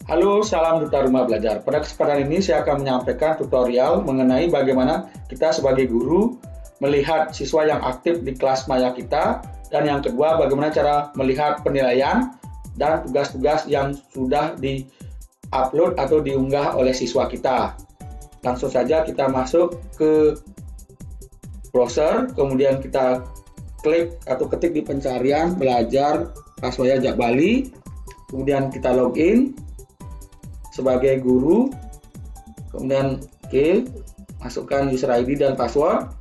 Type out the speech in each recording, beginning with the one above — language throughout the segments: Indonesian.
Halo, salam Duta Rumah Belajar. Pada kesempatan ini saya akan menyampaikan tutorial mengenai bagaimana kita sebagai guru melihat siswa yang aktif di kelas maya kita, dan yang kedua bagaimana cara melihat penilaian dan tugas-tugas yang sudah di-upload atau diunggah oleh siswa kita. Langsung saja kita masuk ke browser, kemudian kita klik atau ketik di pencarian belajar kelas maya Jak Bali, kemudian kita login sebagai guru, kemudian masukkan user ID dan password.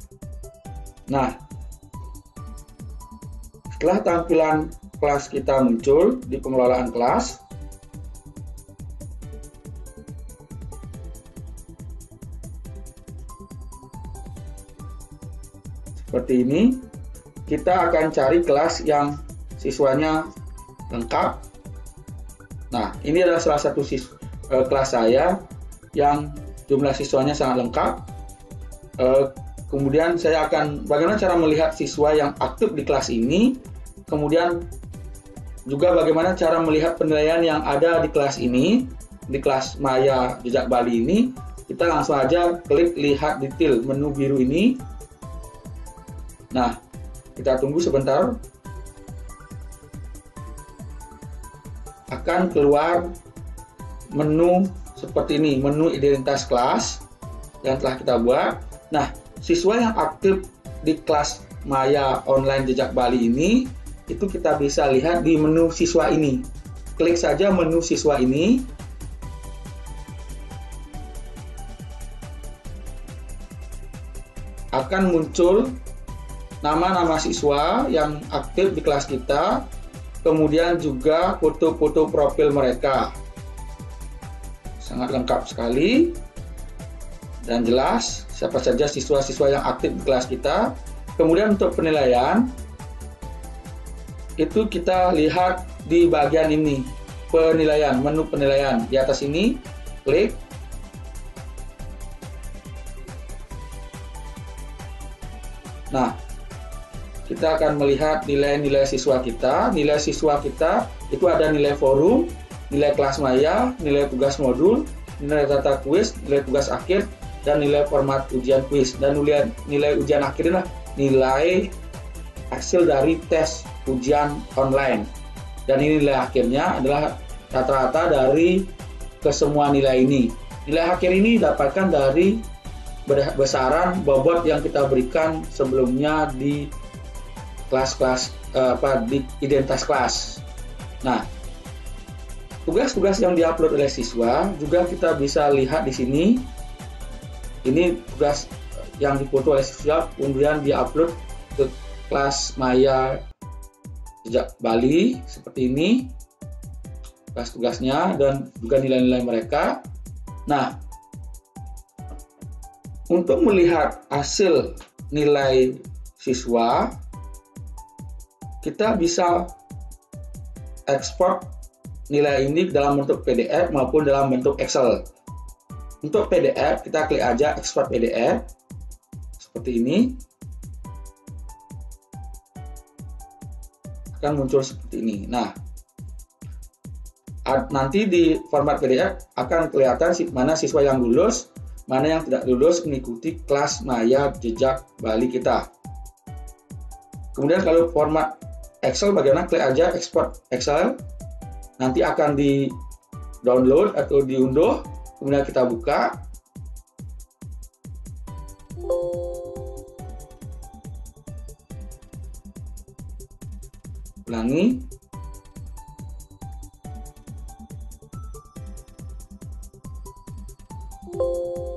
Nah, setelah tampilan kelas kita muncul di pengelolaan kelas, seperti ini, kita akan cari kelas yang siswanya lengkap. Nah, ini adalah salah satu kelas saya yang jumlah siswanya sangat lengkap. Kemudian saya akan bagaimana cara melihat siswa yang aktif di kelas ini, kemudian juga bagaimana cara melihat penilaian yang ada di kelas ini, di kelas Maya Jak Bali ini. Kita langsung aja klik lihat detail menu biru ini. Nah, kita tunggu sebentar. Akan keluar menu seperti ini, menu identitas kelas yang telah kita buat. Nah, siswa yang aktif di kelas Maya Online Jak Bali ini, itu kita bisa lihat di menu siswa ini. Klik saja menu siswa ini. Akan muncul nama-nama siswa yang aktif di kelas kita, kemudian juga foto-foto profil mereka. Sangat lengkap sekali dan jelas siapa saja siswa-siswa yang aktif di kelas kita. Kemudian untuk penilaian, itu kita lihat di bagian ini, penilaian, menu penilaian. Di atas ini, klik. Nah, kita akan melihat nilai-nilai siswa kita. Nilai siswa kita itu ada nilai forum, nilai kelas maya, nilai tugas modul, nilai data kuis, nilai tugas akhir, dan nilai format ujian kuis. Dan nilai ujian akhir adalah nilai hasil dari tes ujian online. Dan ini nilai akhirnya adalah rata-rata dari kesemua nilai ini. Nilai akhir ini didapatkan dari besaran bobot yang kita berikan sebelumnya di kelas-kelas di identitas kelas. Nah, tugas-tugas yang diupload oleh siswa juga kita bisa lihat di sini. Ini tugas yang difoto oleh siswa kemudian diupload ke kelas Maya Jak Bali seperti ini. Tugas-tugasnya dan juga nilai-nilai mereka. Nah, untuk melihat hasil nilai siswa, kita bisa ekspor nilai ini dalam bentuk PDF maupun dalam bentuk Excel. Untuk PDF, kita klik aja ekspor PDF seperti ini. Akan muncul seperti ini. Nah, nanti di format PDF akan kelihatan mana siswa yang lulus, mana yang tidak lulus mengikuti kelas Maya Jak Bali kita. Kemudian kalau format Excel, bagaimana? Klik aja ekspor Excel, nanti akan di download atau diunduh, kemudian kita buka. Ulangi.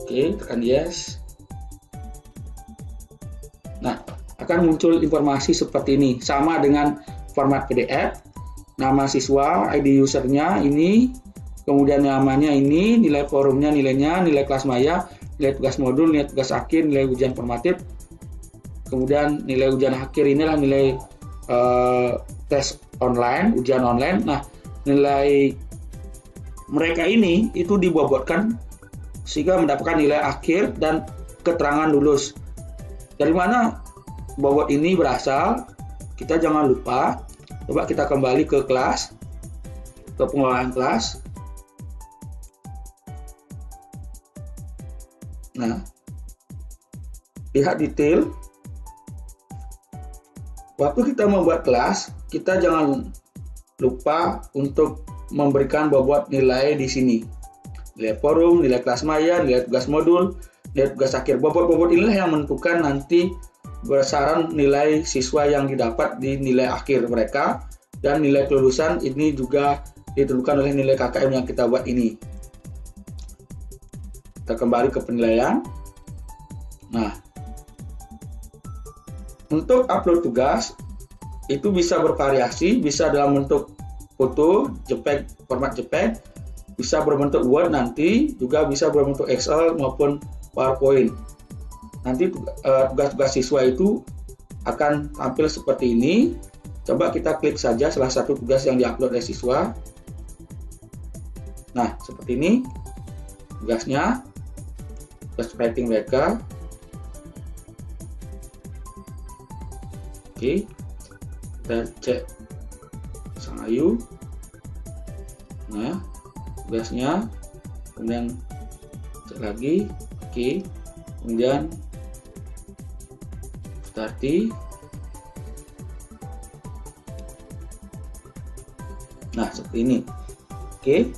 Oke, tekan yes. Nah, akan muncul informasi seperti ini, sama dengan format PDF, nama siswa, ID usernya ini, kemudian namanya ini, nilai forumnya, nilainya, nilai kelas maya, nilai tugas modul, nilai tugas akhir, nilai ujian formatif, kemudian nilai ujian akhir inilah nilai tes online, ujian online. Nah, nilai mereka ini itu dibobotkan sehingga mendapatkan nilai akhir dan keterangan lulus. Dari mana bobot ini berasal? Kita jangan lupa, coba kita kembali ke kelas, ke pengelolaan kelas. Nah, lihat detail. Waktu kita membuat kelas, kita jangan lupa untuk memberikan bobot nilai di sini. Nilai forum, nilai kelas maya, nilai tugas modul, nilai tugas akhir. Bobot-bobot inilah yang menentukan nanti besaran nilai siswa yang didapat di nilai akhir mereka, dan nilai kelulusan ini juga ditentukan oleh nilai KKM yang kita buat ini. Kita kembali ke penilaian. Nah, untuk upload tugas itu bisa bervariasi, bisa dalam bentuk foto, JPEG, format JPEG, bisa berbentuk Word nanti, juga bisa berbentuk Excel maupun PowerPoint. Nanti tugas-tugas siswa itu akan tampil seperti ini. Coba kita klik saja salah satu tugas yang diupload oleh siswa. Nah, seperti ini tugasnya, tugas writing mereka. Oke, kita cek Sangayu. Nah, tugasnya, kemudian cek lagi. Oke, kemudian Starti. Nah, seperti ini. Oke,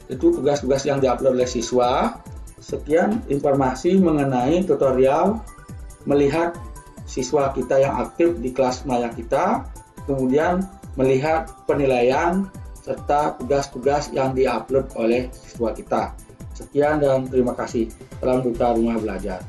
itu tugas-tugas yang diupload oleh siswa. Sekian informasi mengenai tutorial melihat siswa kita yang aktif di kelas maya kita, kemudian melihat penilaian serta tugas-tugas yang diupload oleh siswa kita. Sekian dan terima kasih. Salam Duta Rumah Belajar.